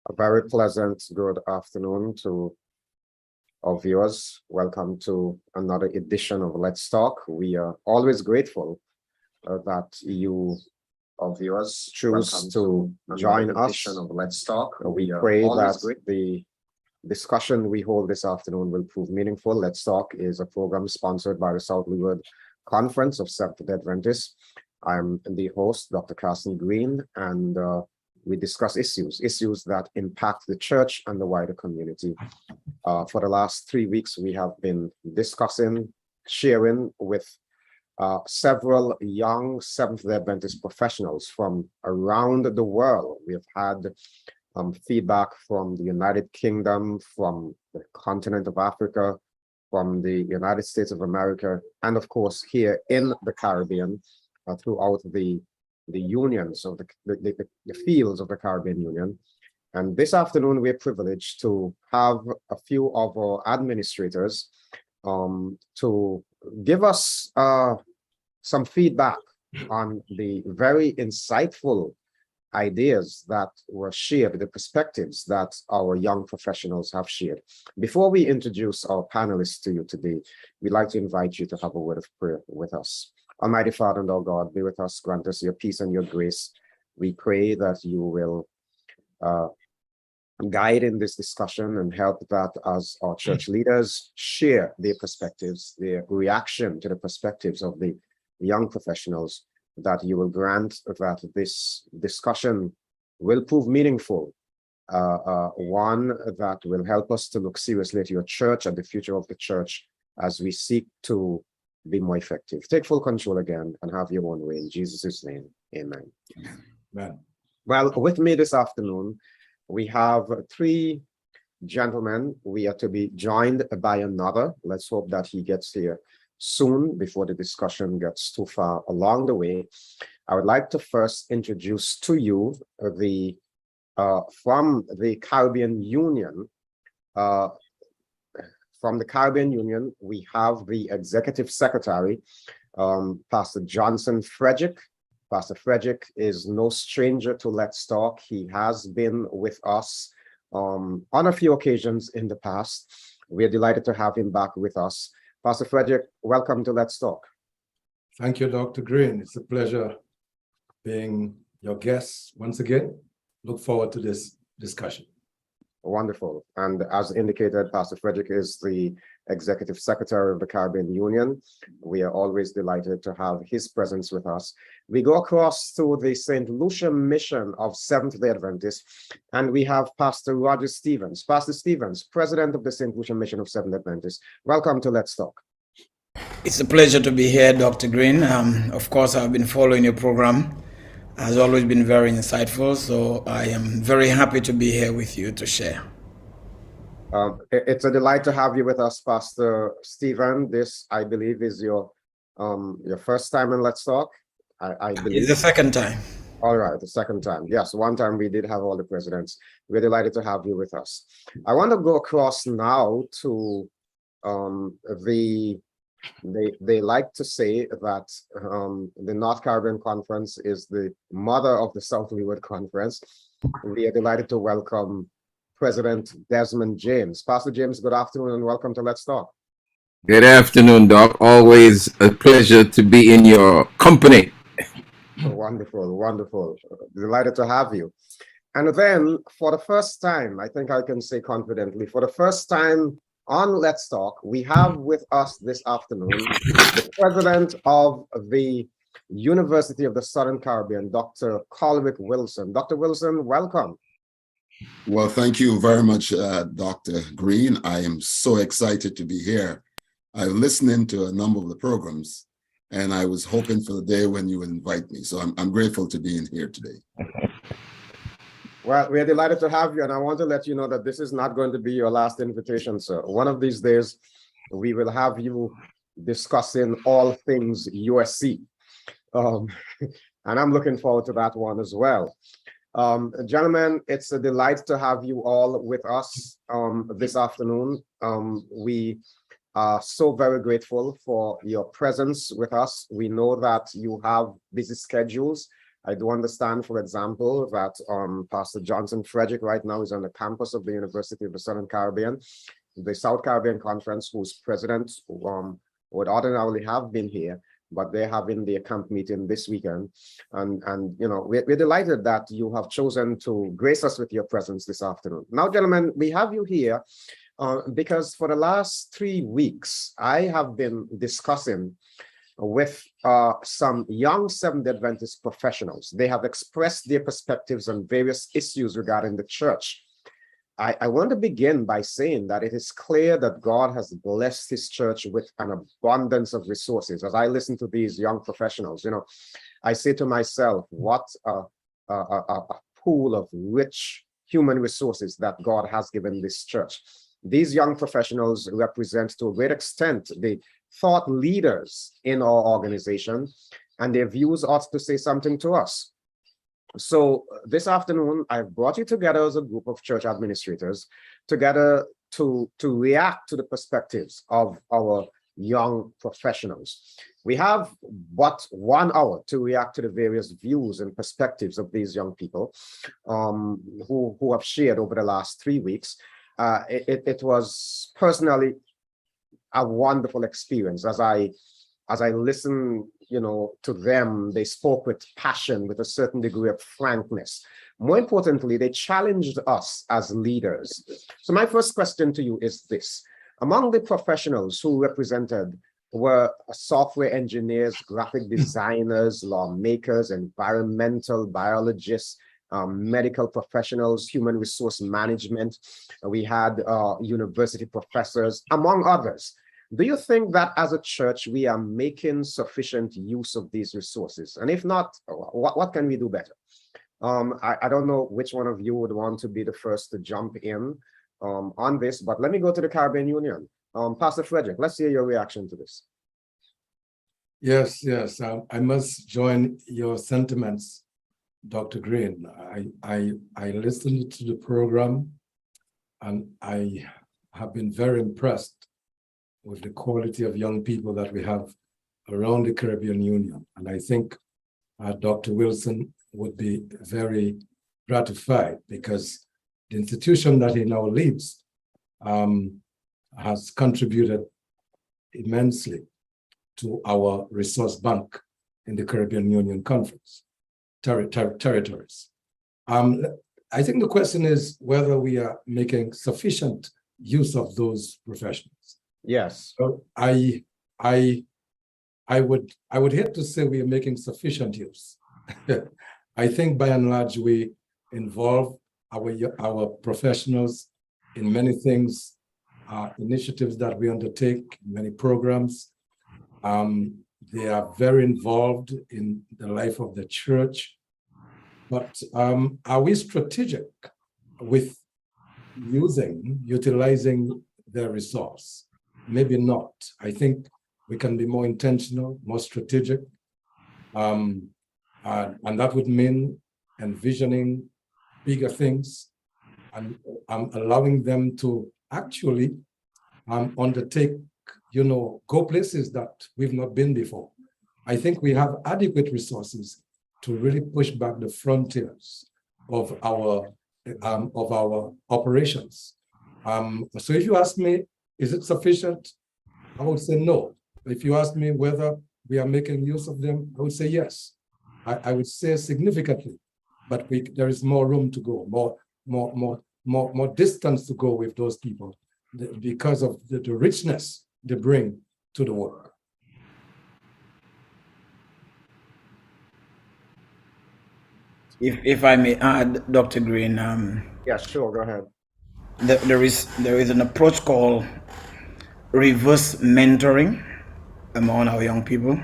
A very pleasant good afternoon to our viewers. Welcome to another edition of Let's Talk. We are always grateful that you, our viewers, choose to join us. Of Let's Talk. We pray that the discussion we hold this afternoon will prove meaningful. Let's Talk is a program sponsored by the South Leeward Conference of Seventh-day Adventists. I'm the host, Dr. Carson Greene, and we discuss issues that impact the church and the wider community. For the last 3 weeks, we have been discussing, sharing with several young Seventh-day Adventist professionals from around the world. We have had feedback from the United Kingdom, from the continent of Africa, from the United States of America, and of course here in the Caribbean, throughout the unions of the fields of the Caribbean Union. And this afternoon, we're privileged to have a few of our administrators to give us some feedback on the very insightful ideas that were shared, the perspectives that our young professionals have shared. Before we introduce our panelists to you today, we'd like to invite you to have a word of prayer with us. Almighty Father and our God, be with us, grant us your peace and your grace. We pray that you will guide in this discussion and help that as our church leaders share their perspectives, their reaction to the perspectives of the young professionals, that you will grant that this discussion will prove meaningful, one that will help us to look seriously at your church and the future of the church as we seek to be more effective. Take full control again and have your own way in Jesus' name. Amen. Amen. Well, with me this afternoon, we have 3 gentlemen. We are to be joined by another. Let's hope that he gets here soon before the discussion gets too far along the way. I would like to first introduce to you the from the Caribbean Union. From the Caribbean Union, we have the Executive Secretary, Pastor Johnson Frederick. Pastor Frederick is no stranger to Let's Talk. He has been with us on a few occasions in the past. We are delighted to have him back with us. Pastor Frederick, welcome to Let's Talk. Thank you, Dr. Greene. It's a pleasure being your guest once again. Look forward to this discussion. Wonderful. And as indicated, Pastor Frederick is the Executive Secretary of the Caribbean Union. We are always delighted to have his presence with us. We go across to the St. Lucia Mission of Seventh-day Adventists, and we have Pastor Roger Stevens. Pastor Stevens, President of the St. Lucia Mission of Seventh-day Adventists. Welcome to Let's Talk. It's a pleasure to be here, Dr. Greene. Of course, I've been following your program. Has always been very insightful, so I am very happy to be here with you to share. It's a delight to have you with us, Pastor Stephen. This, I believe, is your first time in Let's Talk. I believe It's the second time. All right, the second time. Yes, one time we did have all the presidents. We're delighted to have you with us. I want to go across now to They like to say that the North Caribbean Conference is the mother of the South Leeward Conference. We are delighted to welcome President Desmond James. Pastor James, good afternoon and welcome to Let's Talk. Good afternoon, Doc. Always a pleasure to be in your company. Wonderful, wonderful. Delighted to have you. And then for the first time, I think I can say confidently, for the first time on Let's Talk, we have with us this afternoon the president of the University of the Southern Caribbean, Dr. Colwick Wilson. Dr. Wilson, welcome. Well, thank you very much, Dr. Greene. I am so excited to be here. I'm listening to a number of the programs, and I was hoping for the day when you would invite me. So I'm grateful to be in here today. Well, we're delighted to have you, and I want to let you know that this is not going to be your last invitation, sir. One of these days, we will have you discussing all things USC. And I'm looking forward to that one as well. Gentlemen, it's a delight to have you all with us this afternoon. We are so very grateful for your presence with us. We know that you have busy schedules I do understand, for example, that Pastor Johnson Frederick right now is on the campus of the University of the Southern Caribbean, the South Caribbean Conference, whose president would ordinarily have been here, but they're having their camp meeting this weekend. And you know, we're delighted that you have chosen to grace us with your presence this afternoon. Now, gentlemen, we have you here because for the last 3 weeks, I have been discussing with some young Seventh-day Adventist professionals. They have expressed their perspectives on various issues regarding the church. I want to begin by saying that it is clear that God has blessed his church with an abundance of resources. As I listen to these young professionals, you know, I say to myself, what a pool of rich human resources that God has given this church. These young professionals represent, to a great extent, the thought leaders in our organization, and their views ought to say something to us. So this afternoon, I've brought you together as a group of church administrators together to react to the perspectives of our young professionals. We have but 1 hour to react to the various views and perspectives of these young people who have shared over the last 3 weeks. It was personally a wonderful experience as I listened, you know, to them. They spoke with passion, with a certain degree of frankness. More importantly, they challenged us as leaders. So my first question to you is this. Among the professionals who represented were software engineers, graphic designers, lawmakers, environmental biologists, medical professionals, human resource management. We had university professors, among others. Do you think that as a church, we are making sufficient use of these resources? And if not, what can we do better? I don't know which one of you would want to be the first to jump in on this, but let me go to the Caribbean Union. Pastor Frederick, let's hear your reaction to this. Yes. I must join your sentiments, Dr. Greene. I listened to the program and I have been very impressed with the quality of young people that we have around the Caribbean Union. And I think Dr. Wilson would be very gratified because the institution that he now leads has contributed immensely to our resource bank in the Caribbean Union Conference territories. I think the question is whether we are making sufficient use of those professionals. Yes. So I would hate to say we are making sufficient use. I think by and large we involve our professionals in many things, initiatives that we undertake, many programs. They are very involved in the life of the church. But are we strategic with utilizing their resource? Maybe not. I think we can be more intentional, more strategic. And that would mean envisioning bigger things and allowing them to actually undertake, go places that we've not been before. I think we have adequate resources to really push back the frontiers of our operations. So if you ask me, is it sufficient? I would say no. If you ask me whether we are making use of them, I would say yes. I would say significantly, but there is more room to go, more distance to go with those people because of the richness they bring to the work. If I may add, Dr. Greene, Yeah, sure, go ahead. There is an approach called reverse mentoring among our young people.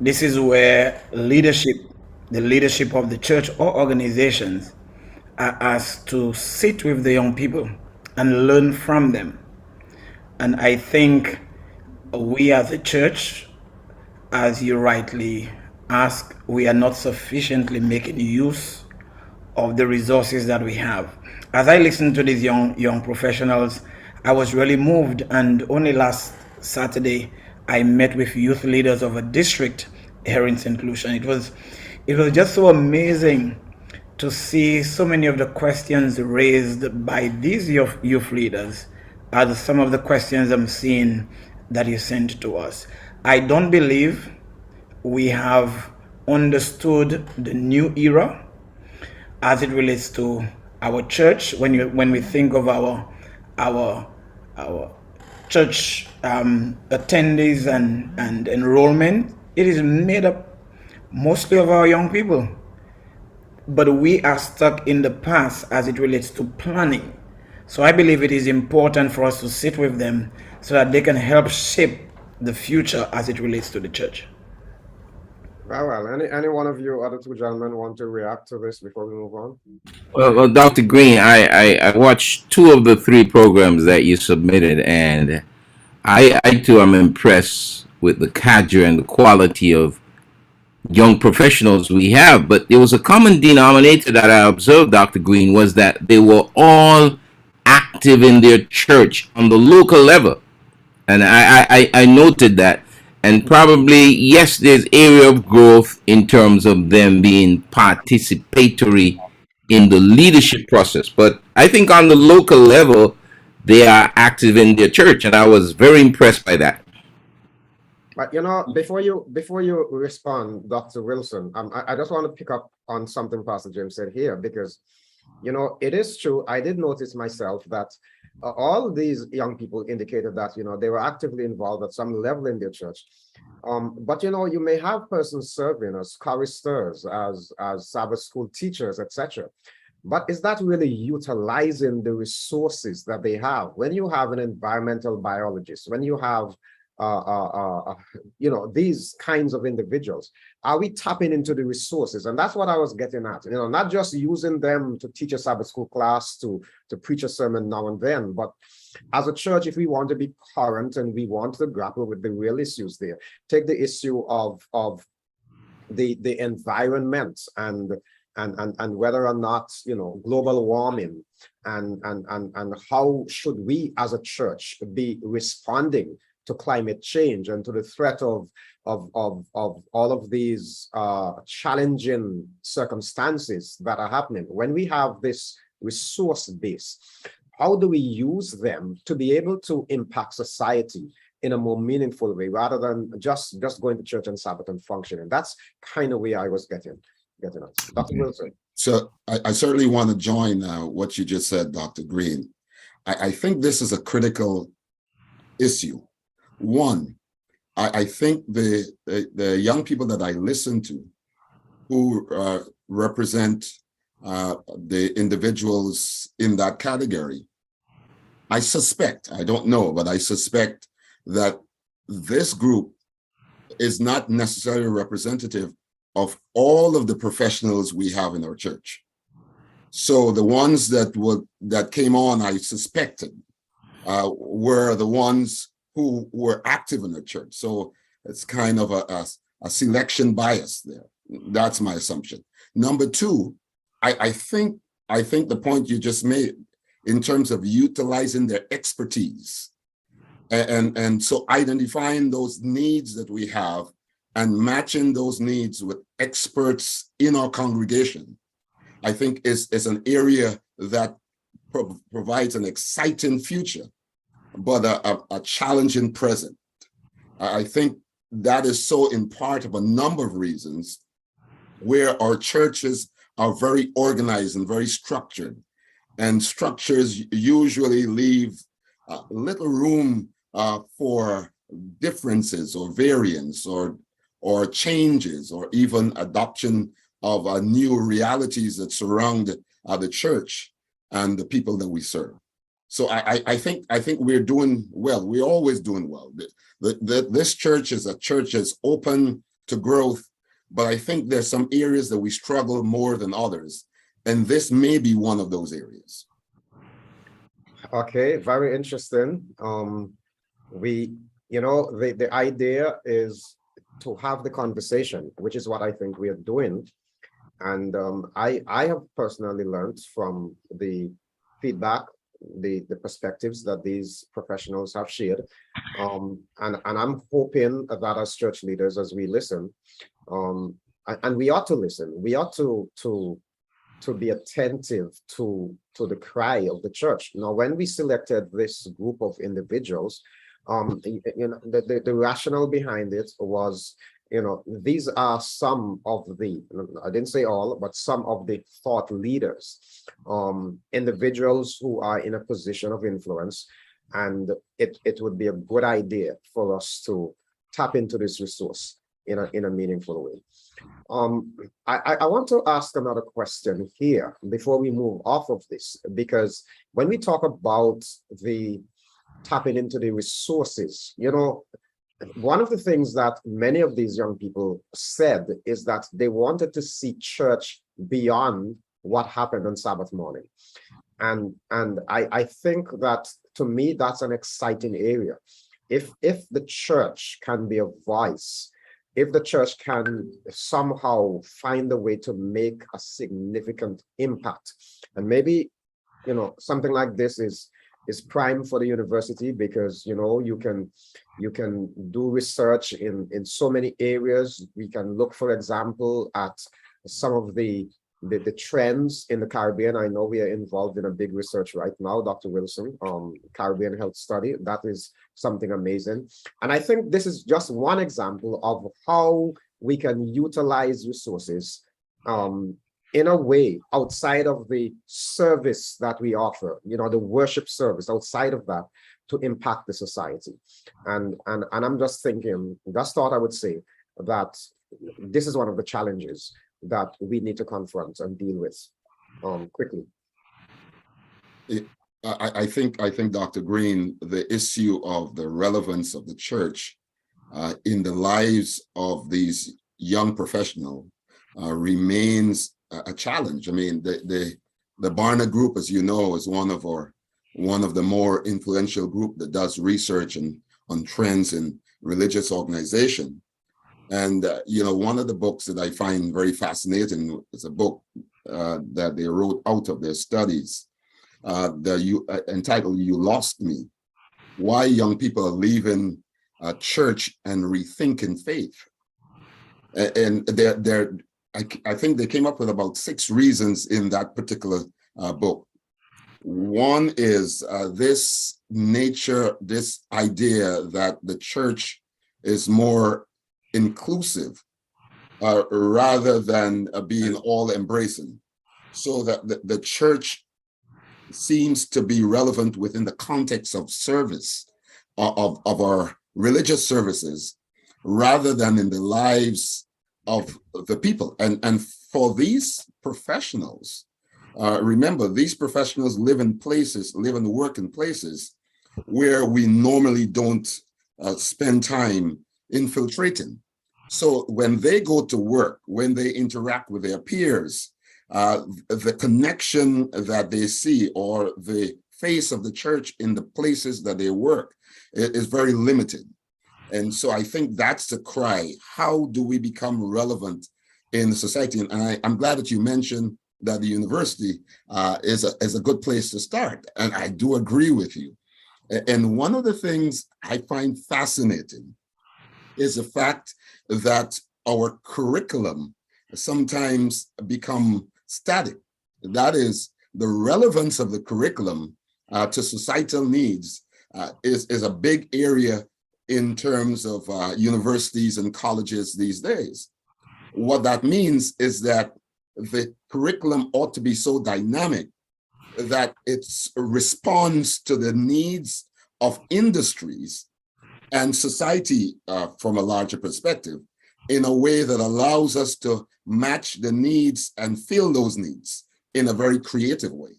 This is where the leadership of the church or organizations are asked to sit with the young people and learn from them. And I think we as a church, as you rightly ask, we are not sufficiently making use of the resources that we have. As I listened to these young professionals, I was really moved, and only last Saturday I met with youth leaders of a district here in St. Lucia. It was just so amazing to see so many of the questions raised by these youth leaders are some of the questions I'm seeing that you sent to us. I don't believe we have understood the new era as it relates to our church. When we think of our our church attendees and enrollment, it is made up mostly of our young people. But we are stuck in the past as it relates to planning. So I believe it is important for us to sit with them so that they can help shape the future as it relates to the church. Very well. Any one of you other two gentlemen want to react to this before we move on? Well, Dr. Greene, I watched 2 of the 3 programs that you submitted, and I too am impressed with the cadre and the quality of young professionals we have. But there was a common denominator that I observed, Dr. Greene, was that they were all active in their church on the local level. And I noted that. And probably, yes, there's area of growth in terms of them being participatory in the leadership process. But I think on the local level, they are active in their church. And I was very impressed by that. But before you respond, Dr. Wilson, I just want to pick up on something Pastor James said here, because it is true. I did notice myself that all these young people indicated that they were actively involved at some level in their church. But you may have persons serving as choristers, as Sabbath school teachers, etc. But is that really utilizing the resources that they have? When you have an environmental biologist, when you have these kinds of individuals, are we tapping into the resources? And that's what I was getting at, not just using them to teach a Sabbath school class, to preach a sermon now and then, but as a church, if we want to be current and we want to grapple with the real issues there, take the issue of the environment and whether or not global warming and how should we as a church be responding to climate change and to the threat of all of these challenging circumstances that are happening. When we have this resource base, how do we use them to be able to impact society in a more meaningful way, rather than just going to church on Sabbath and functioning? That's kind of where I was getting at. Dr. Wilson. So I certainly want to join what you just said, Dr. Greene. I think this is a critical issue. One, I think the young people that I listen to who represent the individuals in that category, I suspect, I don't know, but I suspect that this group is not necessarily representative of all of the professionals we have in our church. So the ones that came on, I suspected, were the ones who were active in the church. So it's kind of a selection bias there. That's my assumption. Number two, I think the point you just made in terms of utilizing their expertise and so identifying those needs that we have and matching those needs with experts in our congregation, I think is an area that provides an exciting future, but a challenging present. I think that is so in part of a number of reasons where our churches are very organized and very structured, and structures usually leave little room for differences or variance or changes or even adoption of new realities that surround the church and the people that we serve. So I think we're doing well. We're always doing well. This church is a church that's open to growth, but I think there's some areas that we struggle more than others, and this may be one of those areas. Okay, very interesting. The idea is to have the conversation, which is what I think we are doing. And I have personally learned from the feedback, the perspectives that these professionals have shared. And I'm hoping that as church leaders, as we listen, and we ought to listen. We ought to be attentive to the cry of the church. Now, when we selected this group of individuals, the rationale behind it was, these are some of the, I didn't say all, but some of the thought leaders, individuals who are in a position of influence. And it would be a good idea for us to tap into this resource in a meaningful way. I want to ask another question here before we move off of this, because when we talk about the tapping into the resources, one of the things that many of these young people said is that they wanted to see church beyond what happened on Sabbath morning. And I think that, to me, that's an exciting area. If the church can be a voice, if the church can somehow find a way to make a significant impact, and maybe, something like this is prime for the university, because, you can do research in so many areas. We can look, for example, at some of the trends in the Caribbean. I know we are involved in a big research right now, Dr. Wilson, Caribbean health study. That is something amazing. And I think this is just one example of how we can utilize resources in a way outside of the service that we offer, the worship service, outside of that, to impact the society. And I'm just thought I would say that this is one of the challenges that we need to confront and deal with quickly. I think, Dr. Greene, the issue of the relevance of the church in the lives of these young professionals remains a challenge. I mean, the Barna Group, as you know, is one of the more influential group that does research on trends in religious organization. And, one of the books that I find very fascinating is a book that they wrote out of their studies entitled "You Lost Me: Why Young People Are Leaving Church and Rethinking Faith." And I think they came up with about 6 reasons in that particular book. One is this idea that the church is more inclusive rather than being all embracing, so that the church seems to be relevant within the context of service of our religious services rather than in the lives of the people. And for these professionals, remember, these professionals live and work in places where we normally don't spend time infiltrating. So when they go to work, when they interact with their peers, the connection that they see or the face of the church in the places that they work is very limited. And so I think that's the cry. How do we become relevant in the society? And I'm glad that you mentioned that the university is a good place to start. And I do agree with you. And one of the things I find fascinating is the fact that our curriculum sometimes become static. That is, the relevance of the curriculum to societal needs is a big area in terms of universities and colleges these days. What that means is that the curriculum ought to be so dynamic that it responds to the needs of industries and society from a larger perspective in a way that allows us to match the needs and fill those needs in a very creative way.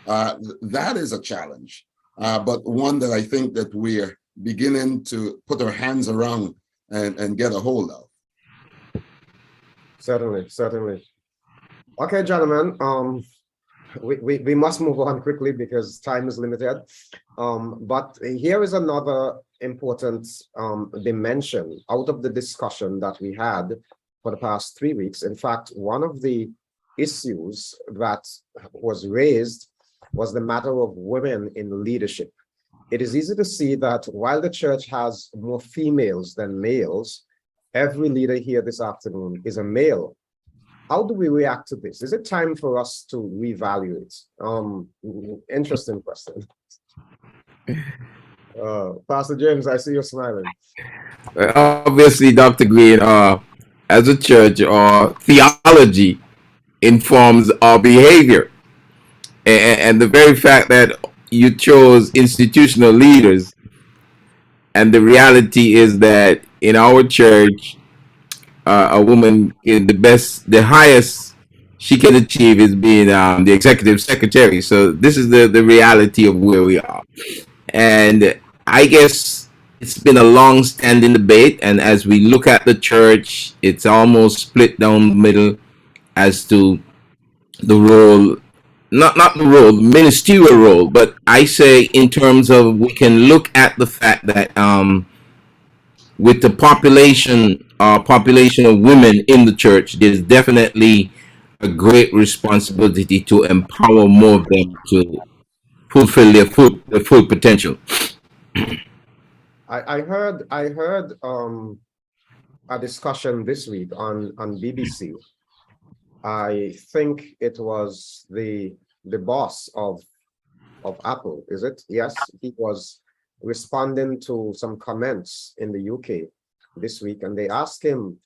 That is a challenge, but one that I think that we're beginning to put our hands around and get a hold of. Certainly. Okay, gentlemen, we must move on quickly because time is limited. But here is another important dimension out of the discussion that we had for the past 3 weeks. In fact, one of the issues that was raised was the matter of women in leadership. It is easy to see that while the church has more females than males, every leader here this afternoon is a male. How do we react to this? Is it time for us to reevaluate? Interesting question. Pastor James, I see you smiling. Obviously, Dr. Greene, as a church, our theology informs our behavior. And the very fact that you chose institutional leaders, and the reality is that in our church, a woman in the highest she can achieve is being the executive secretary. So this is the reality of where we are. And I guess it's been a long standing debate. And as we look at the church, it's almost split down the middle as to the role, not the role, ministerial role, but I say in terms of we can look at the fact that with the population of women in the church, there's definitely a great responsibility to empower more of them to fulfill their full potential. I heard a discussion this week on BBC. I think it was the boss of Apple, is it? Yes, he was responding to some comments in the UK this week, and they asked him,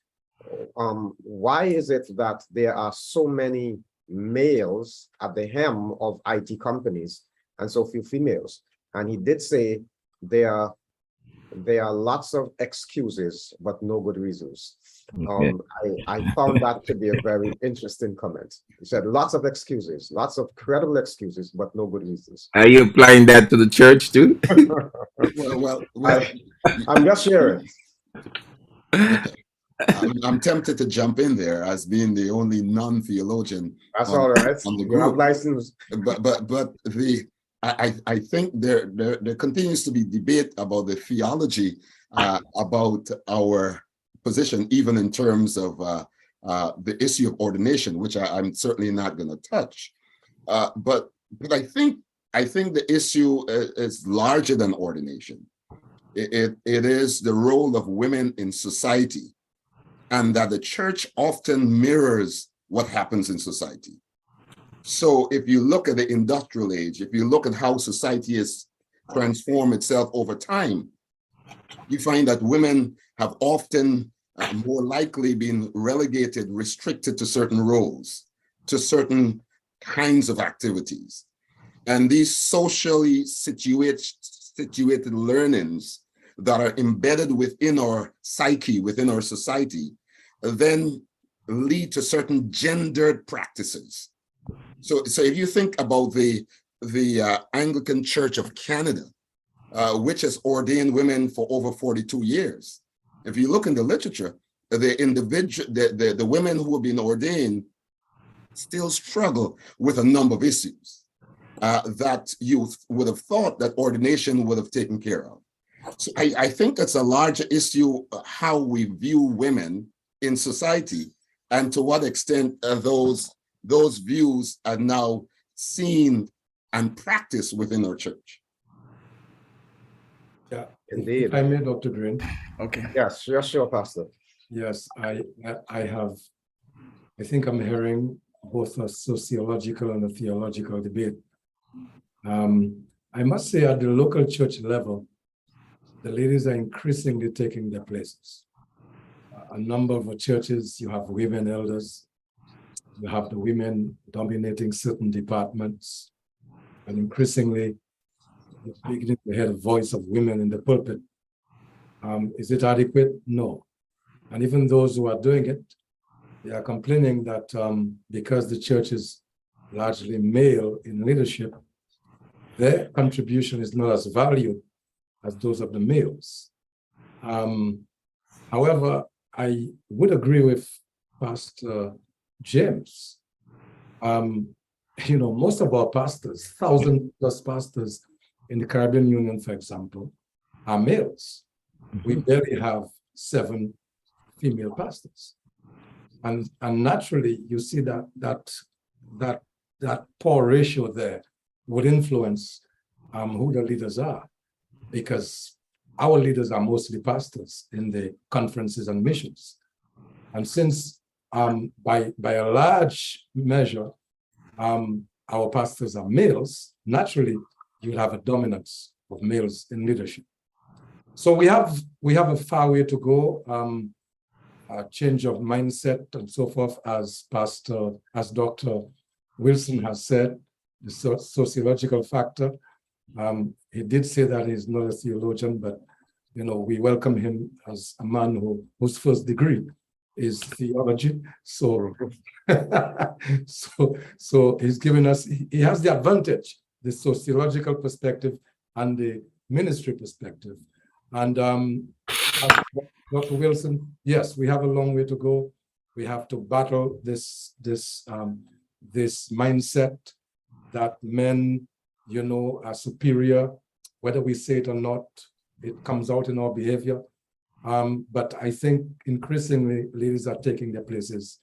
why is it that there are so many males at the helm of IT companies and so few females? And he did say there are lots of excuses, but no good reasons. I found that to be a very interesting comment. He said lots of excuses, lots of credible excuses, but no good reasons. Are you applying that to the church too? Well, I'm just sharing. I'm tempted to jump in there as being the only non-theologian. That's all right. On the You have group. license. But I think there continues to be debate about the theology about our position, even in terms of the issue of ordination, which I'm certainly not going to touch. But I think the issue is larger than ordination. It is the role of women in society, and that the church often mirrors what happens in society. So if you look at the industrial age, if you look at how society has transformed itself over time, you find that women have often more likely been relegated, restricted to certain roles, to certain kinds of activities. And these socially situated learnings that are embedded within our psyche, within our society, then lead to certain gendered practices. So if you think about the Anglican Church of Canada, which has ordained women for over 42 years, if you look in the literature, the women who have been ordained still struggle with a number of issues that you would have thought that ordination would have taken care of. So I think it's a larger issue how we view women in society, and to what extent those views are now seen and practiced within our church. Yeah, Indeed. If I may, Dr. Greene. Okay. Yes, sure, Pastor. Yes, I think I'm hearing both a sociological and a theological debate. I must say at the local church level, the ladies are increasingly taking their places. A number of churches, you have women elders, you have the women dominating certain departments, and increasingly it's beginning to hear the voice of women in the pulpit. Is it adequate? No. And even those who are doing it, they are complaining that because the church is largely male in leadership, their contribution is not as valued as those of the males. However, I would agree with Pastor James. Most of our pastors, 1,000+ pastors in the Caribbean Union, for example, are males. We barely have 7 female pastors. And naturally, you see that poor ratio there would influence who the leaders are, because our leaders are mostly pastors in the conferences and missions. And since by a large measure, our pastors are males, naturally, you have a dominance of males in leadership. So we have a far way to go, a change of mindset and so forth, as Dr. Wilson has said, the sociological factor. He did say that he's not a theologian, but we welcome him as a man whose first degree is theology. So, so he's given us. He has the advantage, the sociological perspective and the ministry perspective. And Dr. Wilson, yes, we have a long way to go. We have to battle this mindset that men, are superior, whether we say it or not. It comes out in our behavior. But I think increasingly leaders are taking their places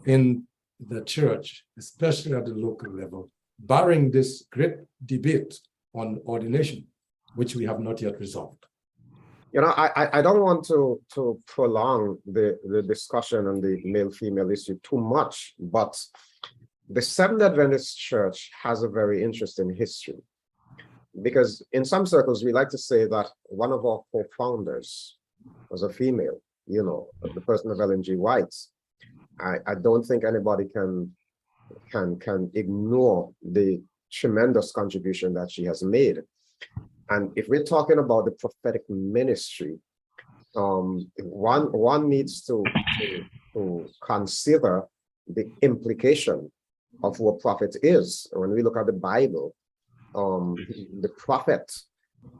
in the church, especially at the local level, barring this great debate on ordination, which we have not yet resolved. I don't want to prolong the discussion on the male-female issue too much, but the Seventh Adventist Church has a very interesting history, because in some circles, we like to say that one of our co-founders was a female, the person of Ellen G. White. I don't think anybody can ignore the tremendous contribution that she has made. And if we're talking about the prophetic ministry, one needs to consider the implication of who a prophet is. When we look at the Bible, the prophet,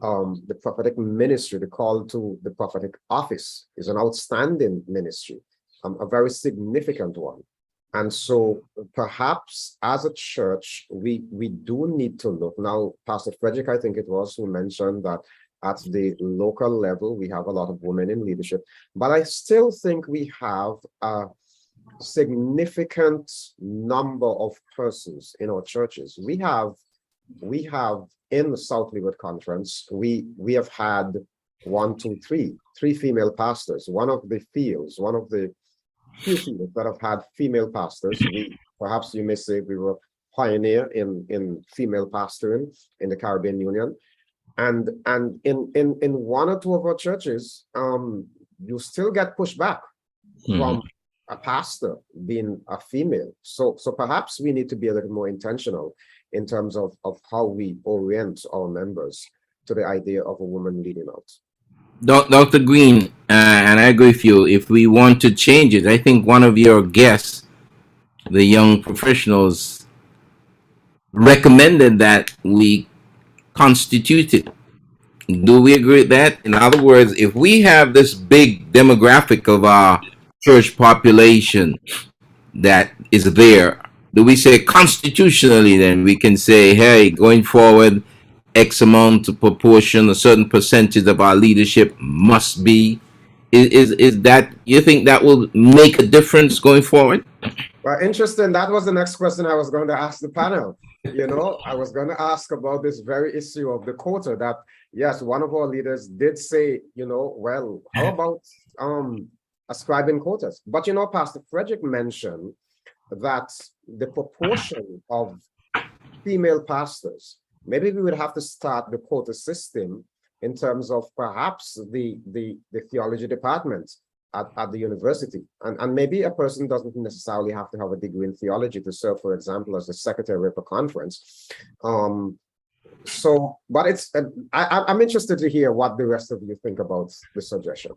the prophetic ministry, the call to the prophetic office is an outstanding ministry, a very significant one. And so perhaps as a church, we do need to look. Now, Pastor Frederick, I think it was, who mentioned that at the local level, we have a lot of women in leadership, but I still think we have a significant number of persons in our churches. We have in the South Leeward Conference, we have had three female pastors. One of the few fields that have had female pastors. Perhaps you may say we were pioneer in female pastoring in the Caribbean Union. And in one or two of our churches, you still get pushback from a pastor being a female. So perhaps we need to be a little more intentional in terms of how we orient our members to the idea of a woman leading out. Dr. Greene, and I agree with you, if we want to change it, I think one of your guests, the young professionals, recommended that we constitute it. Do we agree with that? In other words, if we have this big demographic of our church population that is there, do we say constitutionally then we can say, hey, going forward, X amount of proportion, a certain percentage of our leadership must be? Is that, you think that will make a difference going forward? Well, interesting. That was the next question I was going to ask the panel. I was going to ask about this very issue of the quota that, yes, one of our leaders did say, well, how about ascribing quotas? But, Pastor Frederick mentioned that the proportion of female pastors, maybe we would have to start the quota system in terms of perhaps the theology department at the university. And maybe a person doesn't necessarily have to have a degree in theology to serve, for example, as the secretary of a conference. But I'm interested to hear what the rest of you think about the suggestion.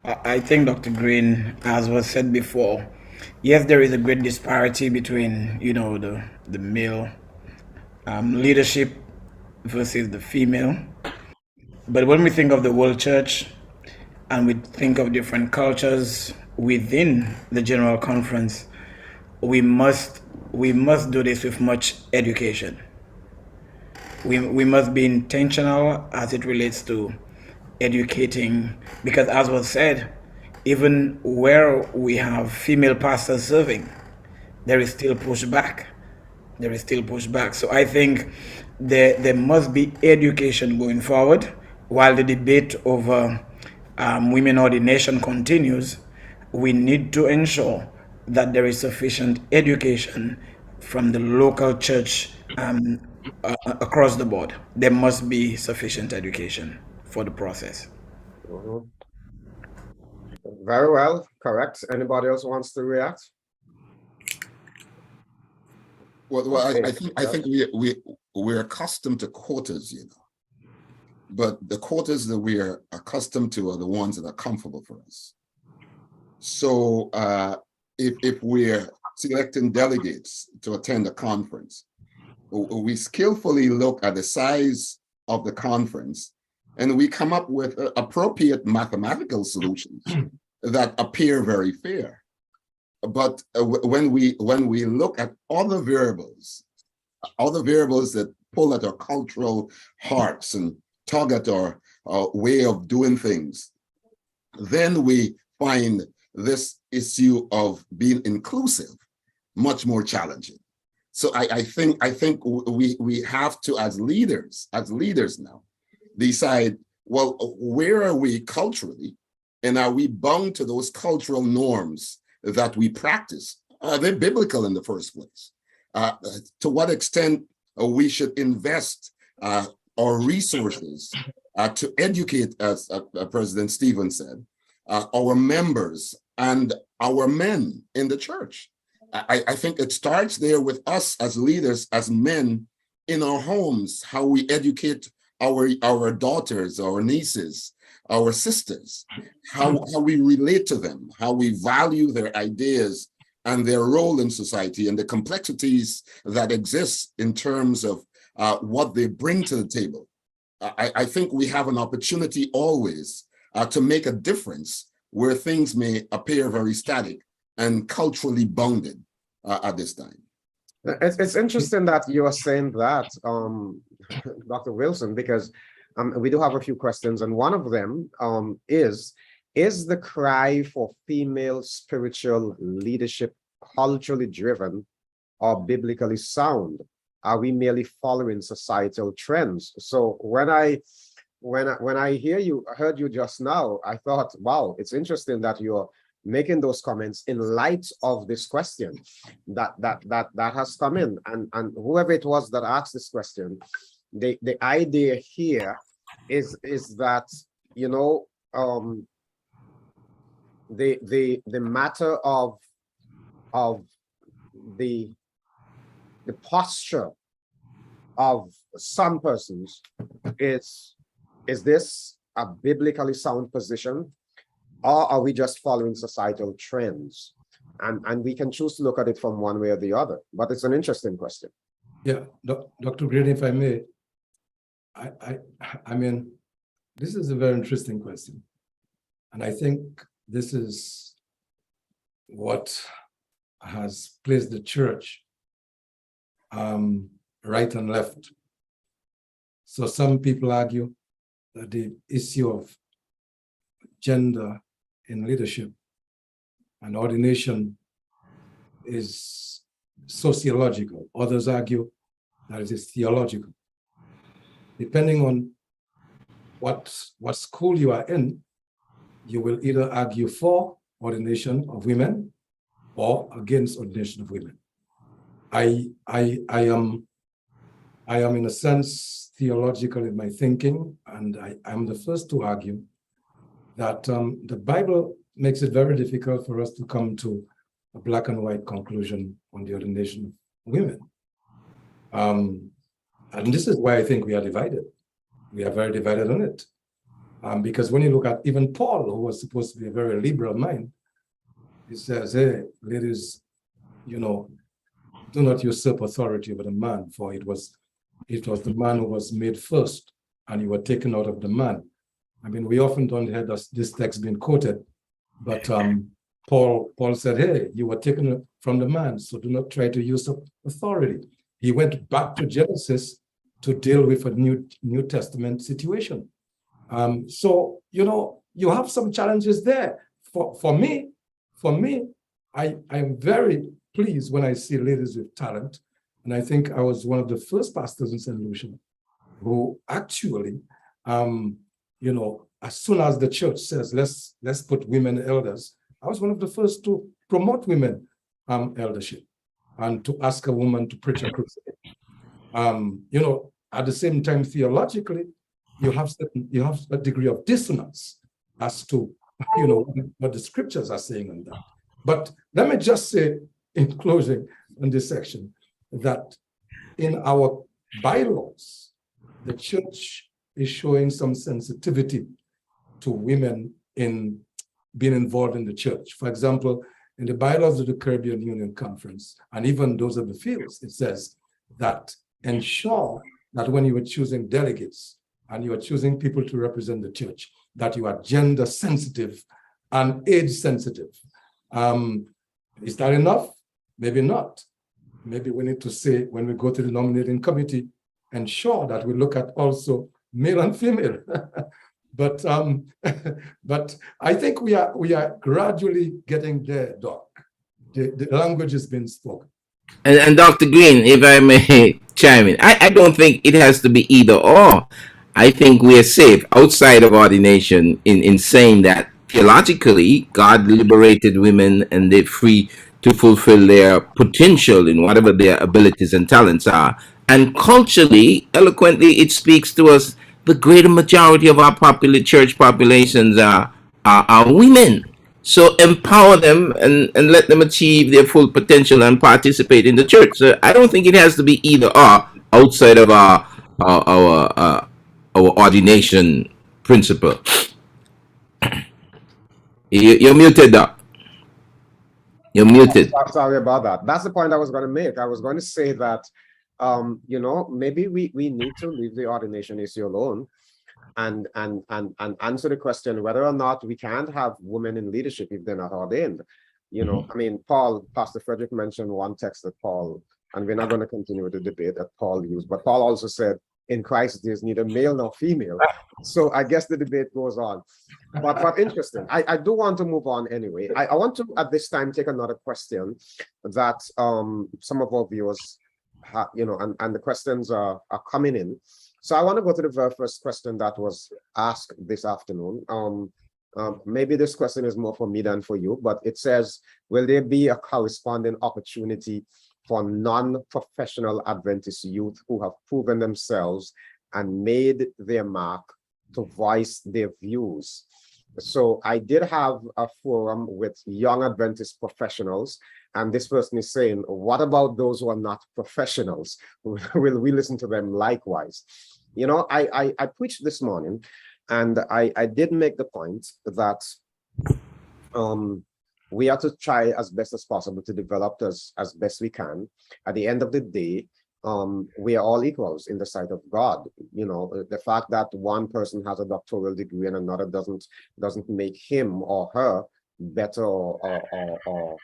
I think, Dr. Greene, as was said before, yes, there is a great disparity between, the male leadership versus the female. But when we think of the world church and we think of different cultures within the general conference, we must do this with much education. We must be intentional as it relates to educating, because as was said, even where we have female pastors serving, there is still pushback. So I think there must be education going forward. while the debate over women ordination continues, we need to ensure that there is sufficient education from the local church across the board. There must be sufficient education for the process. Mhm. Very well, correct. Anybody else wants to react? Well, Okay, I think we're accustomed to quotas, you know, but the quotas that we are accustomed to are the ones that are comfortable for us. So if we're selecting delegates to attend a conference, we skillfully look at the size of the conference and we come up with appropriate mathematical solutions that appear very fair. But when we look at other variables that pull at our cultural hearts and tug at our way of doing things, then we find this issue of being inclusive much more challenging. So I think we have to, as leaders now, decide, well, where are we culturally, and are we bound to those cultural norms that we practice? Are they biblical in the first place? To what extent we should invest our resources to educate, as President Stevens said, our members and our men in the church. I think it starts there with us as leaders, as men in our homes, how we educate our daughters, our nieces, our sisters, how we relate to them, how we value their ideas and their role in society, and the complexities that exist in terms of what they bring to the table. I think we have an opportunity always to make a difference where things may appear very static and culturally bounded at this time. It's interesting that you are saying that, Dr. Wilson, because we do have a few questions, and one of them is the cry for female spiritual leadership culturally driven or biblically sound? Are we merely following societal trends? So when I heard you just now, I thought, wow, it's interesting that you're making those comments in light of this question that has come in, and whoever it was that asked this question, the idea here is that, you know, the matter of the posture of some persons is this a biblically sound position, or are we just following societal trends? And we can choose to look at it from one way or the other, but it's an interesting question. Yeah, Dr. Greene, if I may, I mean, this is a very interesting question. And I think this is what has placed the church right and left. So some people argue that the issue of gender in leadership and ordination is sociological. Others argue that it is theological. Depending on what school you are in, you will either argue for ordination of women or against ordination of women. I am in a sense theological in my thinking, and I'm the first to argue that the Bible makes it very difficult for us to come to a black and white conclusion on the ordination of women. And this is why I think we are divided. We are very divided on it. Because when you look at even Paul, who was supposed to be a very liberal mind, he says, hey, ladies, you know, do not usurp authority over the man, for it was the man who was made first, and you were taken out of the man. I mean, we often don't hear this text being quoted, but Paul said, hey, you were taken from the man, so do not try to usurp authority. He went back to Genesis to deal with a New Testament situation. So, you know, you have some challenges there. For me, I am very pleased when I see ladies with talent. And I think I was one of the first pastors in St. Lucia who actually as soon as the church says, let's put women elders, I was one of the first to promote women eldership and to ask a woman to preach a crusade. At the same time, theologically, you have a degree of dissonance as to what the scriptures are saying on that. But let me just say in closing on this section that in our bylaws, the church is showing some sensitivity to women in being involved in the church. For example, in the bylaws of the Caribbean Union Conference, and even those of the fields, it says that ensure that when you are choosing delegates and you are choosing people to represent the church, that you are gender sensitive and age sensitive. Is that enough? Maybe not. Maybe we need to say, when we go to the nominating committee, ensure that we look at also male and female. But I think we are gradually getting there, Doc. The language has been spoken. And Dr. Greene, if I may chime in, I don't think it has to be either or. I think we are safe outside of ordination in saying that theologically, God liberated women and they're free to fulfill their potential in whatever their abilities and talents are. And culturally, eloquently, it speaks to us the greater majority of our church populations are women. So empower them and let them achieve their full potential and participate in the church. So I don't think it has to be either or outside of our ordination principle. You're muted, Doc. You're muted. Sorry about that. That's the point I was going to make. I was going to say that, maybe we need to leave the ordination issue alone and answer the question whether or not we can't have women in leadership if they're not ordained. I mean, Pastor Frederick mentioned one text that Paul, and we're not going to continue with the debate that Paul used, but Paul also said, in Christ, there's neither male nor female. So I guess the debate goes on. But interesting. I do want to move on anyway. I want to, at this time, take another question that some of our viewers have, and the questions are coming in. So I want to go to the very first question that was asked this afternoon. Maybe this question is more for me than for you, but it says, will there be a corresponding opportunity for non-professional Adventist youth who have proven themselves and made their mark to voice their views? So I did have a forum with young Adventist professionals, and this person is saying, what about those who are not professionals? Will we listen to them likewise? I preached this morning, and I did make the point that we have to try as best as possible to develop as best we can. At the end of the day, we are all equals in the sight of God. The fact that one person has a doctoral degree and another doesn't make him or her better or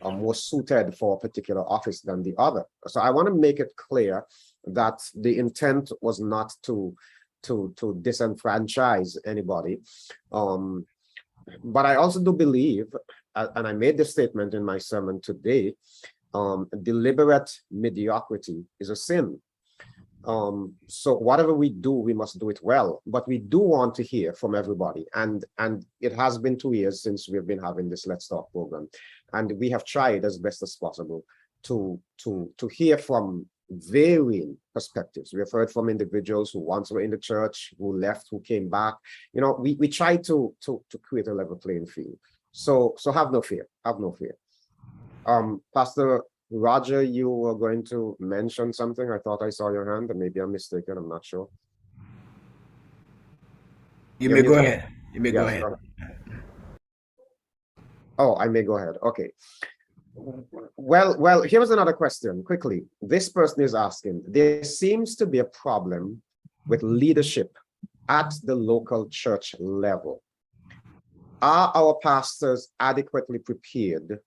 more suited for a particular office than the other. So I want to make it clear that the intent was not to disenfranchise anybody. But I also do believe, and I made this statement in my sermon today, deliberate mediocrity is a sin. So whatever we do, we must do it well. But we do want to hear from everybody. And it has been 2 years since we've been having this Let's Talk program. And we have tried as best as possible to hear from varying perspectives. We have heard from individuals who once were in the church, who left, who came back. We try to create a level playing field. So have no fear. Have no fear. Pastor Roger, you were going to mention something. I thought I saw your hand, and maybe I'm mistaken. I'm not sure. You may go ahead. You may go ahead. Oh, I may go ahead. Okay. Well, here was another question quickly. This person is asking, there seems to be a problem with leadership at the local church level. Are our pastors adequately prepared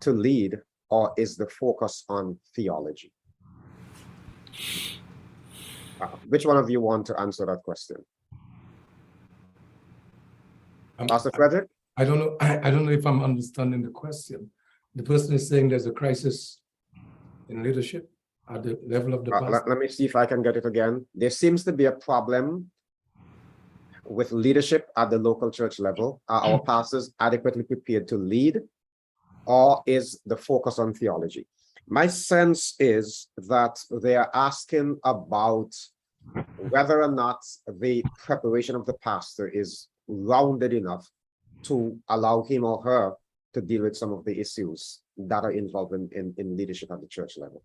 to lead, or is the focus on theology? Which one of you want to answer that question? Pastor Frederick? I don't know. I don't know if I'm understanding the question. The person is saying there's a crisis in leadership at the level of the pastor. Let me see if I can get it again. There seems to be a problem with leadership at the local church level? Are our pastors adequately prepared to lead, or is the focus on theology? My sense is that they are asking about whether or not the preparation of the pastor is rounded enough to allow him or her to deal with some of the issues that are involved in leadership at the church level.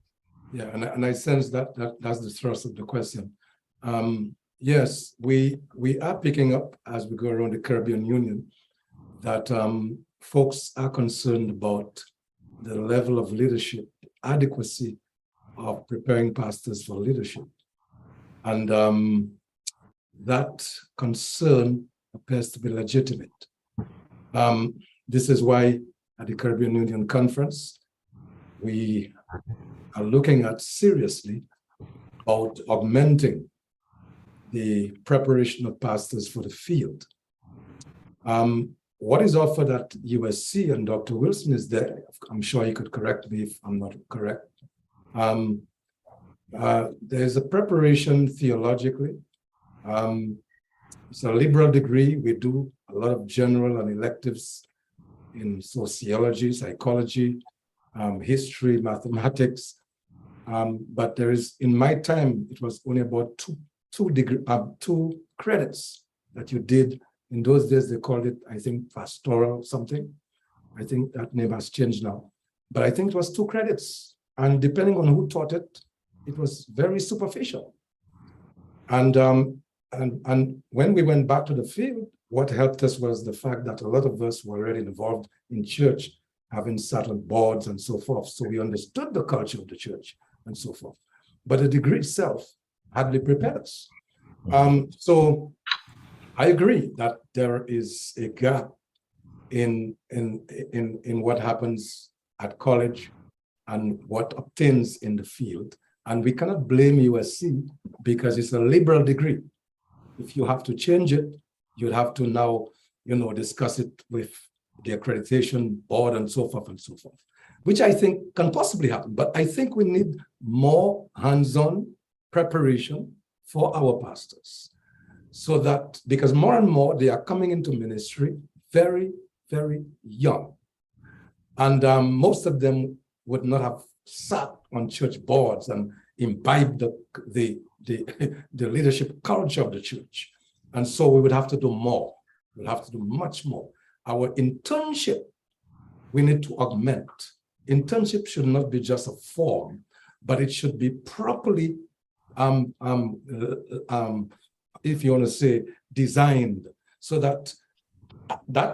Yeah, and I sense that's the thrust of the question. Yes, we are picking up as we go around the Caribbean Union that folks are concerned about the level of leadership, adequacy of preparing pastors for leadership. And that concern appears to be legitimate. This is why at the Caribbean Union Conference, we are looking at seriously about augmenting the preparation of pastors for the field. What is offered at USC, and Dr. Wilson is there, I'm sure he could correct me if I'm not correct. There's a preparation theologically. It's a liberal degree. We do a lot of general and electives in sociology, psychology, history, mathematics. But there is, in my time, it was only about two credits that you did. In those days, they called it, I think, pastoral something. I think that name has changed now. But I think it was 2 credits. And depending on who taught it, it was very superficial. And when we went back to the field, what helped us was the fact that a lot of us were already involved in church, having sat on boards and so forth. So we understood the culture of the church and so forth. But the degree itself hardly prepared us. So I agree that there is a gap in what happens at college and what obtains in the field. And we cannot blame USC because it's a liberal degree. If you have to change it, you'd have to now, discuss it with the accreditation board and so forth, which I think can possibly happen. But I think we need more hands-on preparation for our pastors, so that, because more and more they are coming into ministry very, very young. And most of them would not have sat on church boards and imbibed the leadership culture of the church. And so we would have to do more. We'll have to do much more. Our internship, we need to augment. Internship should not be just a form, but it should be properly, if you want to say, designed, so that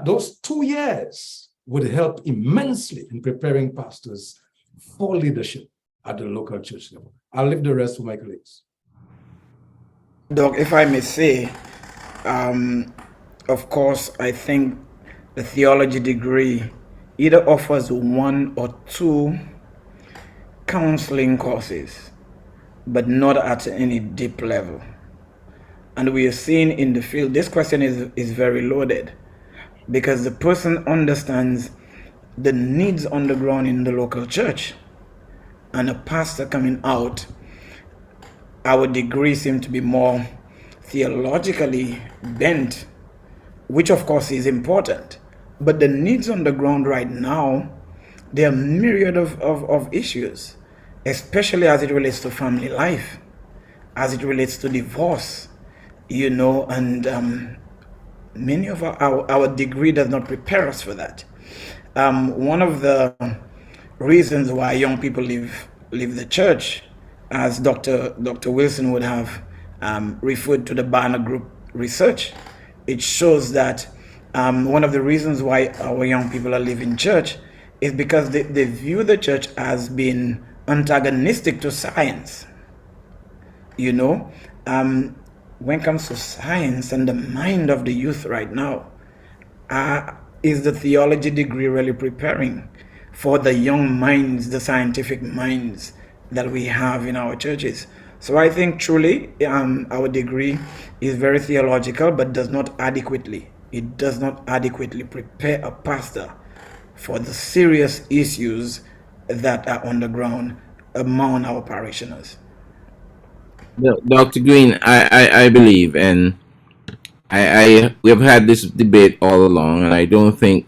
those 2 years would help immensely in preparing pastors for leadership at the local church level. I'll leave the rest for my colleagues. Doc, if I may say, of course, I think the theology degree either offers 1 or 2 counseling courses, but not at any deep level. And we are seeing in the field, this question is very loaded, because the person understands the needs on the ground in the local church. And a pastor coming out, our degree seems to be more theologically bent, which of course is important. But the needs on the ground right now, there are a myriad of issues, especially as it relates to family life, as it relates to divorce, and many of our degree does not prepare us for that. One of the reasons why young people leave the church, as Dr. Wilson would have referred to the Barna Group research, it shows that one of the reasons why our young people are leaving church is because they view the church as being antagonistic to science. When it comes to science and the mind of the youth right now, is the theology degree really preparing for the young minds, the scientific minds that we have in our churches? So I think truly our degree is very theological, but does not adequately prepare a pastor for the serious issues that are on the ground among our parishioners. Dr. Greene, I believe, and we have had this debate all along, and I don't think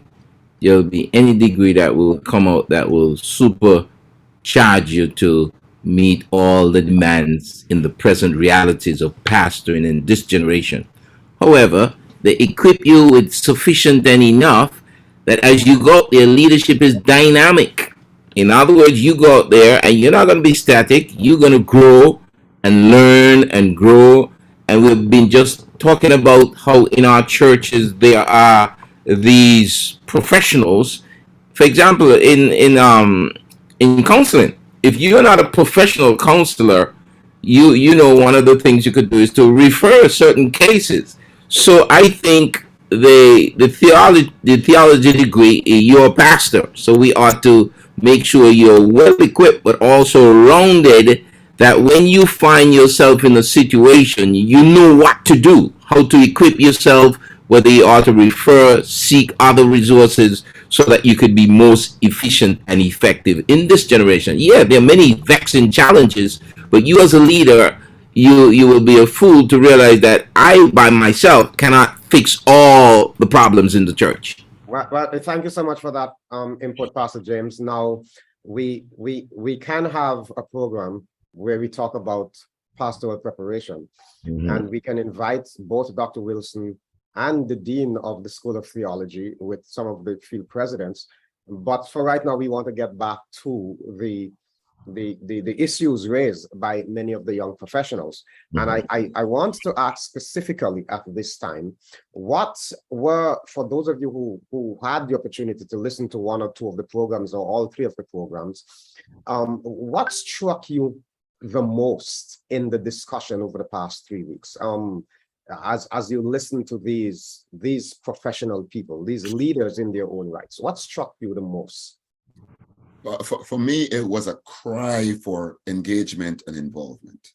there'll be any degree that will come out that will supercharge you to meet all the demands in the present realities of pastoring in this generation. However, they equip you with sufficient and enough that as you go out there, leadership is dynamic. In other words, you go out there and you're not going to be static. You're going to grow and learn and grow. And we've been just talking about how in our churches there are these professionals. For example, in counseling, if you're not a professional counselor, you know one of the things you could do is to refer certain cases. So I think the theology degree, you're a pastor, so we ought to make sure you're well equipped but also rounded, that when you find yourself in a situation, you know what to do, how to equip yourself, whether you ought to refer, seek other resources, so that you could be most efficient and effective in this generation. Yeah, there are many vexing challenges, but you as a leader, you will be a fool to realize that I by myself cannot fix all the problems in the church. Well, thank you so much for that input, Pastor James. Now, we can have a program where we talk about pastoral preparation, and we can invite both Dr. Wilson and the Dean of the School of Theology with some of the field presidents. But for right now, we want to get back to the issues raised by many of the young professionals. And I want to ask specifically at this time, what were, for those of you who had the opportunity to listen to one or two of the programs or all three of the programs, what struck you the most in the discussion over the past 3 weeks? As you listen to these professional people, these leaders in their own rights, what struck you the most? For me, it was a cry for engagement and involvement.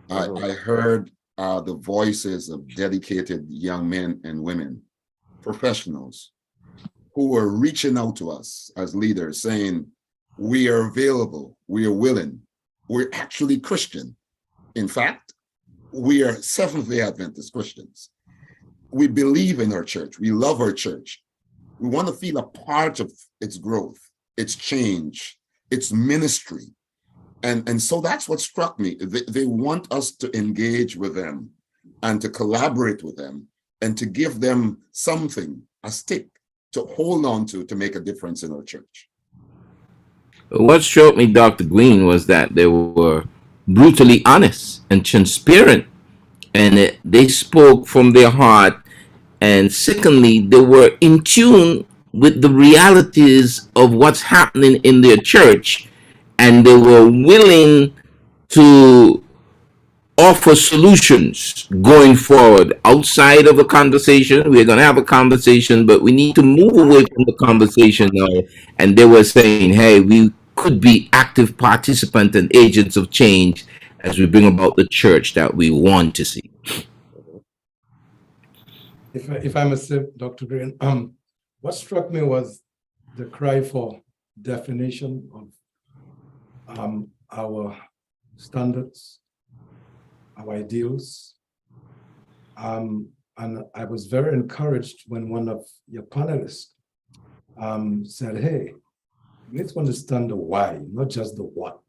I heard the voices of dedicated young men and women, professionals, who were reaching out to us as leaders saying, we are available, we are willing, we're actually Christian. In fact, we are Seventh-day Adventist Christians. We believe in our church, we love our church. We want to feel a part of its growth, its change, its ministry. And so that's what struck me. They want us to engage with them and to collaborate with them and to give them something, a stick to hold on to make a difference in our church. What struck me, Dr. Greene, was that they were brutally honest and transparent, and they spoke from their heart. And secondly, they were in tune with the realities of what's happening in their church, and they were willing to offer solutions going forward outside of a conversation. We're going to have a conversation, but we need to move away from the conversation now. And they were saying, hey, we could be active participants and agents of change as we bring about the church that we want to see. If I must say, Dr. Greene, what struck me was the cry for definition of our standards, our ideals. And I was very encouraged when one of your panelists said, hey, we need to understand the why, not just the what.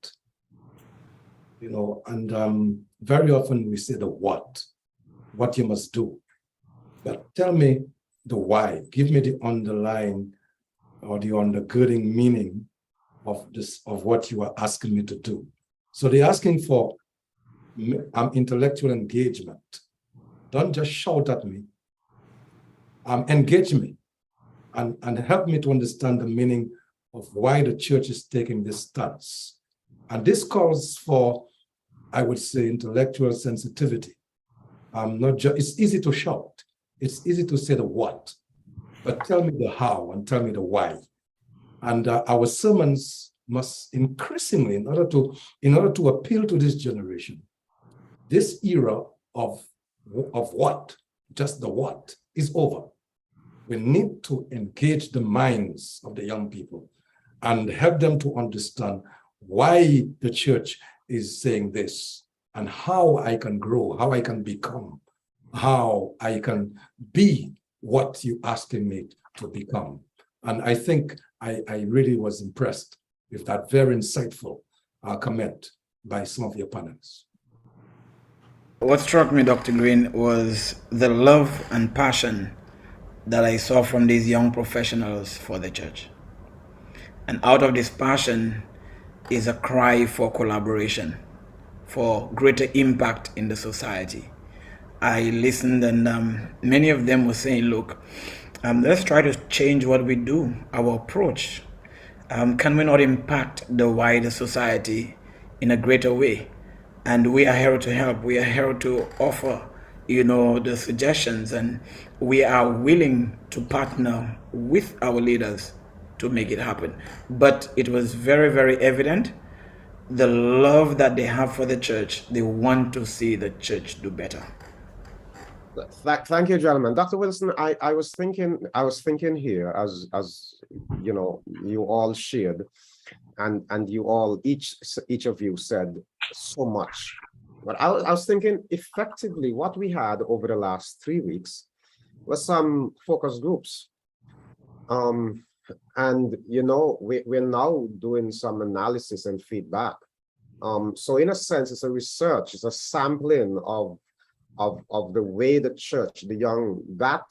You know, and very often we say the what you must do. But tell me the why. Give me the underlying or the undergirding meaning of this, of what you are asking me to do. So they're asking for intellectual engagement. Don't just shout at me. Engage me and help me to understand the meaning of why the church is taking this stance. And this calls for, I would say, intellectual sensitivity. Not just, it's easy to shout. It's easy to say the what, but tell me the how and tell me the why. And our sermons must increasingly, in order to appeal to this generation, this era of what, just the what, is over. We need to engage the minds of the young people and help them to understand why the church is saying this and how I can grow, how I can become how I can be what you asking me to become. And I think I really was impressed with that very insightful comment by some of your panelists. What struck me, Dr. Greene, was the love and passion that I saw from these young professionals for the church. And out of this passion is a cry for collaboration, for greater impact in the society. I listened, and many of them were saying, look, let's try to change what we do, our approach. Can we not impact the wider society in a greater way? And we are here to help. We are here to offer, the suggestions, and we are willing to partner with our leaders to make it happen. But it was very, very evident the love that they have for the church. They want to see the church do better. Thank you, gentlemen. Dr. Wilson, I was thinking here as you all shared, and you all each of you said so much. But I was thinking effectively what we had over the last 3 weeks was some focus groups. And we're now doing some analysis and feedback. So in a sense, it's a research, it's a sampling of the way the church, that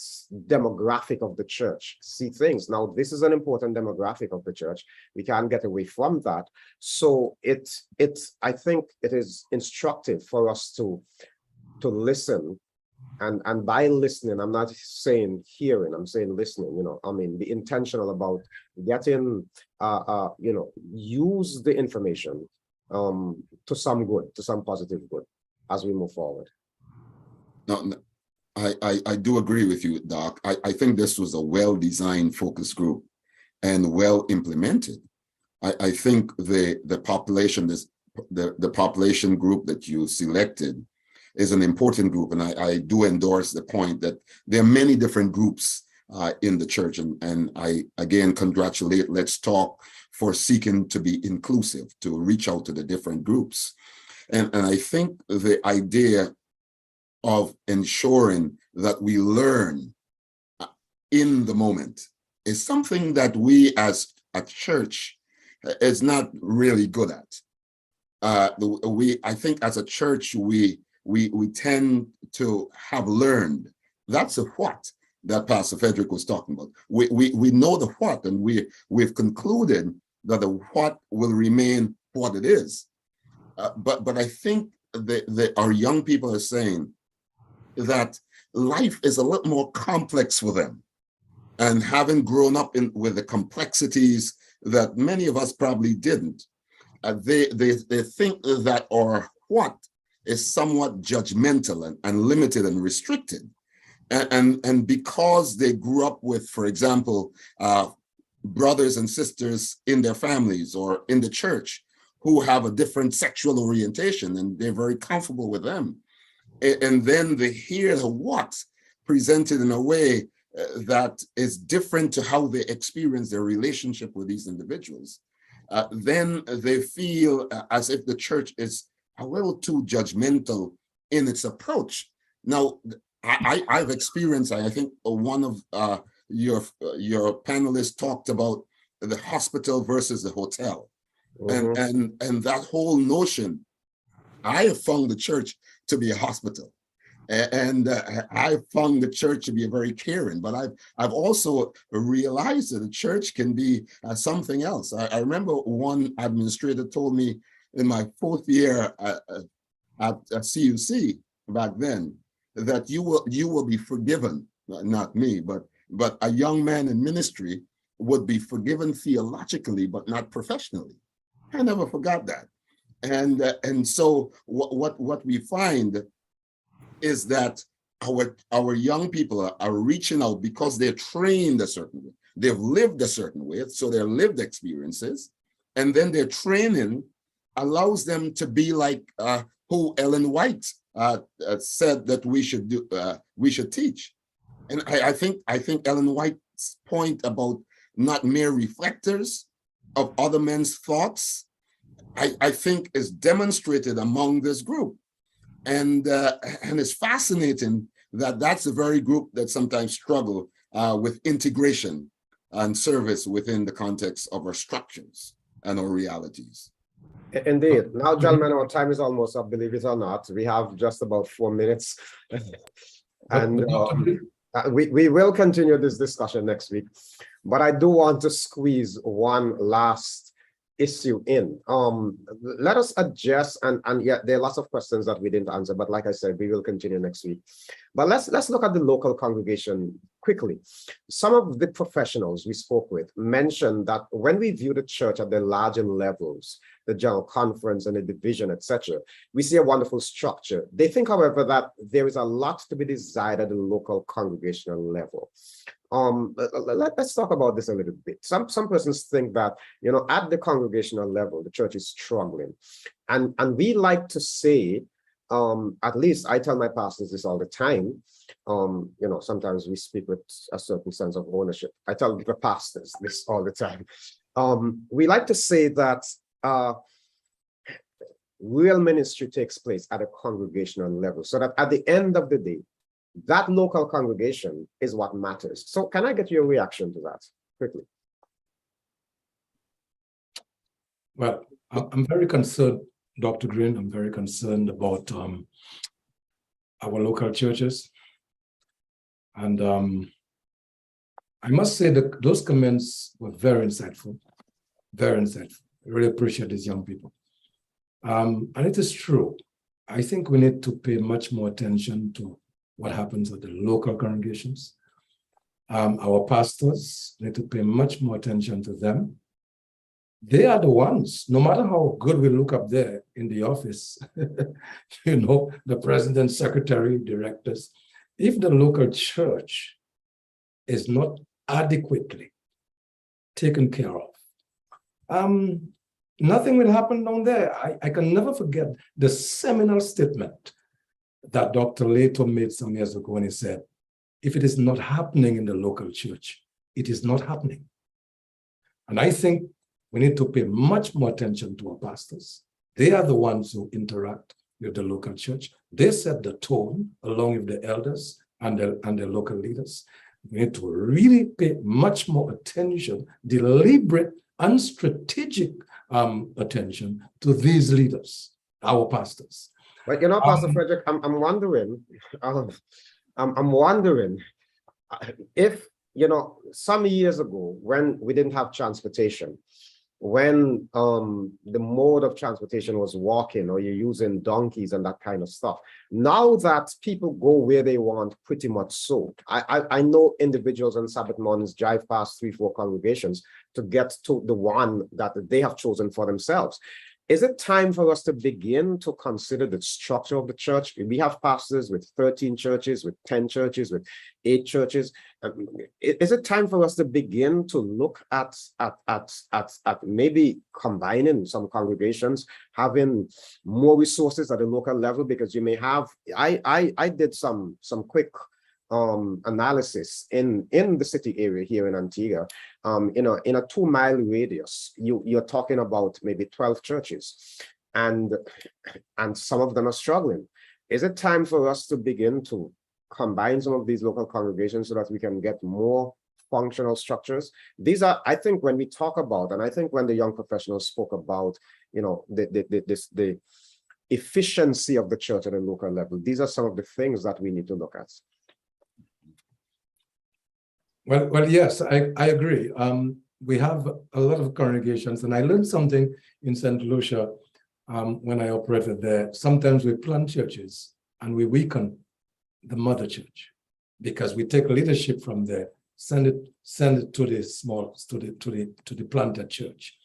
demographic of the church see things. Now, this is an important demographic of the church. We can't get away from that. So I think it is instructive for us to listen. And by listening, I'm not saying hearing, I'm saying listening, be intentional about getting, use the information to some good, to some positive good as we move forward. No, I do agree with you, Doc. I think this was a well-designed focus group and well implemented. I think the population, the population group that you selected is an important group, and I do endorse the point that there are many different groups in the church, and I again congratulate Let's Talk for seeking to be inclusive, to reach out to the different groups, and I think the idea of ensuring that we learn in the moment is something that we as a church is not really good at. I think as a church, we tend to have learned. That's a what that Pastor Frederick was talking about. We know the what, and we've concluded that the what will remain what it is. But I think our young people are saying that life is a little more complex for them, and having grown up with the complexities that many of us probably didn't, they think that our what is somewhat judgmental and limited and restricted, and because they grew up with, for example, brothers and sisters in their families or in the church who have a different sexual orientation, and they're very comfortable with them. And then they hear the what presented in a way that is different to how they experience their relationship with these individuals. Then they feel as if the church is a little too judgmental in its approach. Now, I've experienced, I think one of your panelists talked about the hospital versus the hotel. Mm-hmm. And that whole notion, I have found the church to be a hospital, and I found the church to be very caring. But I've also realized that the church can be something else. I remember one administrator told me in my 4th year at CUC back then that you will be forgiven. Not me, but a young man in ministry would be forgiven theologically, but not professionally. I never forgot that. And so what we find is that our young people are reaching out because they're trained a certain way. They've lived a certain way, so their lived experiences, and then their training allows them to be like who Ellen White said that we should teach. And I think Ellen White's point about not mere reflectors of other men's thoughts, I think is demonstrated among this group. And it's fascinating that's a very group that sometimes struggle with integration and service within the context of our structures and our realities. Indeed. Now, gentlemen, our time is almost up, believe it or not. We have just about 4 minutes. And we will continue this discussion next week. But I do want to squeeze one last issue in. Let us adjust, and yeah, there are lots of questions that we didn't answer, but like I said, we will continue next week. But let's look at the local congregation quickly. Some of the professionals we spoke with mentioned that when we view the church at the larger levels, the general conference and the division, etc., we see a wonderful structure. They think, however, that there is a lot to be desired at the local congregational level. Let's talk about this a little bit. Some persons think that, you know, at the congregational level, the church is struggling. And we like to say, at least I tell my pastors this all the time, you know, sometimes we speak with a certain sense of ownership. I tell the pastors this all the time. We like to say that real ministry takes place at a congregational level, so that at the end of the day, that local congregation is what matters. So can I get your reaction to that quickly? Well, I'm very concerned, Dr. Greene. I'm very concerned about our local churches. And I must say that those comments were very insightful, very insightful. I really appreciate these young people. And it is true. I think we need to pay much more attention to what happens at the local congregations. Our pastors need to pay much more attention to them. They are the ones, no matter how good we look up there in the office, you know, the president, secretary, directors, if the local church is not adequately taken care of, nothing will happen down there. I can never forget the seminal statement that Dr. Leto made some years ago when he said, if it is not happening in the local church, it is not happening. And I think we need to pay much more attention to our pastors. They are the ones who interact with the local church. They set the tone along with the elders and the local leaders. We need to really pay much more attention, deliberate and strategic attention to these leaders, our pastors. But you know, Pastor Frederick, I'm wondering if, you know, some years ago when we didn't have transportation, when the mode of transportation was walking or you're using donkeys and that kind of stuff. Now that people go where they want, pretty much so. I know individuals on Sabbath mornings drive past 3-4 congregations to get to the one that they have chosen for themselves. Is it time for us to begin to consider the structure of the church? We have pastors with 13 churches, with 10 churches, with 8 churches. Is it time for us to begin to look at maybe combining some congregations, having more resources at the local level? Because you may have, I did some quick analysis in the city area here in Antigua. You know, in a 2-mile radius, you're talking about maybe 12 churches, and some of them are struggling. Is it time for us to begin to combine some of these local congregations so that we can get more functional structures? These are, I think, when we talk about, and I think when the young professionals spoke about, you know, the efficiency of the church at a local level, these are some of the things that we need to look at. Well, yes, I agree. We have a lot of congregations, and I learned something in St. Lucia when I operated there. Sometimes we plant churches and we weaken the mother church because we take leadership from there, send it to the small, to the planted church.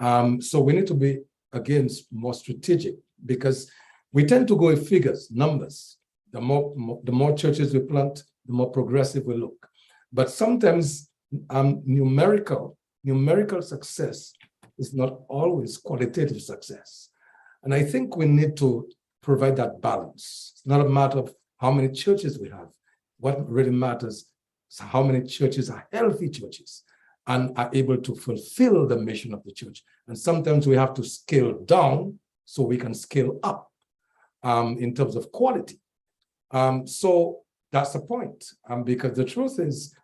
So we need to be, again, more strategic because we tend to go with figures, numbers. The more churches we plant, the more progressive we look. But sometimes numerical success is not always qualitative success. And I think we need to provide that balance. It's not a matter of how many churches we have. What really matters is how many churches are healthy churches and are able to fulfill the mission of the church. And sometimes we have to scale down so we can scale up in terms of quality. So that's the point. Because the truth is,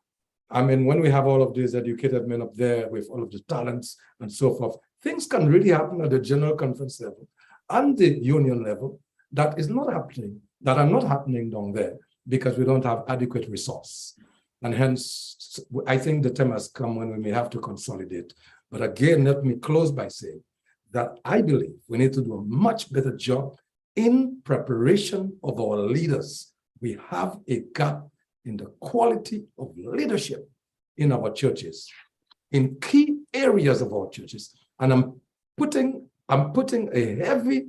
I mean, when we have all of these educated men up there with all of the talents and so forth, things can really happen at the general conference level and the union level that are not happening down there because we don't have adequate resource. And hence, I think the time has come when we may have to consolidate. But again, let me close by saying that I believe we need to do a much better job in preparation of our leaders. We have a gap in the quality of leadership in our churches, in key areas of our churches. And I'm putting a heavy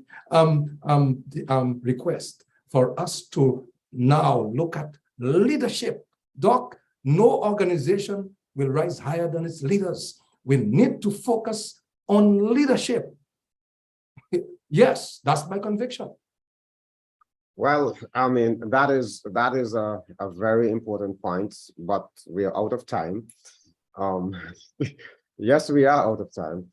request for us to now look at leadership. Doc, no organization will rise higher than its leaders. We need to focus on leadership. Yes, that's my conviction. Well, I mean, that is a very important point, but we are out of time. Yes, we are out of time.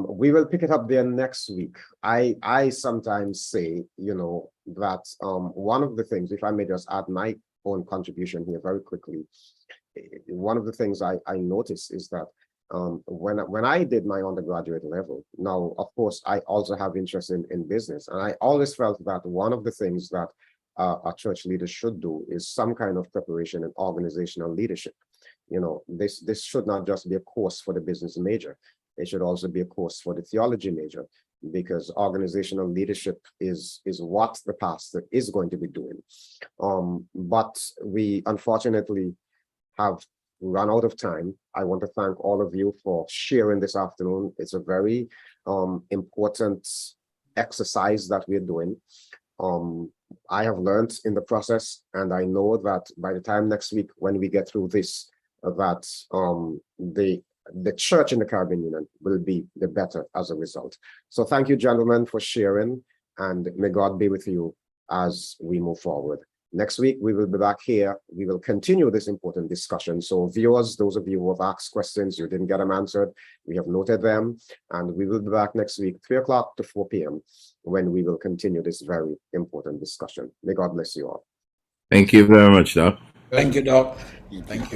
We will pick it up there next week. I sometimes say, that one of the things, if I may just add my own contribution here very quickly, one of the things I noticed is that when I did my undergraduate level, now, of course, I also have interest in business. And I always felt that one of the things that a church leader should do is some kind of preparation in organizational leadership. This should not just be a course for the business major. It should also be a course for the theology major, because organizational leadership is what the pastor is going to be doing. But we unfortunately have run out of time. I want to thank all of you for sharing this afternoon. It's a very important exercise that we're doing. I have learned in the process, and I know that by the time next week, when we get through this, that the church in the Caribbean Union will be the better as a result. So thank you, gentlemen, for sharing, and may God be with you as we move forward. Next week, we will be back here. We will continue this important discussion. So viewers, those of you who have asked questions, you didn't get them answered, we have noted them, and we will be back next week, 3 o'clock to 4 p.m., when we will continue this very important discussion. May God bless you all. Thank you very much, Doc. Thank you, Doc. Thank you.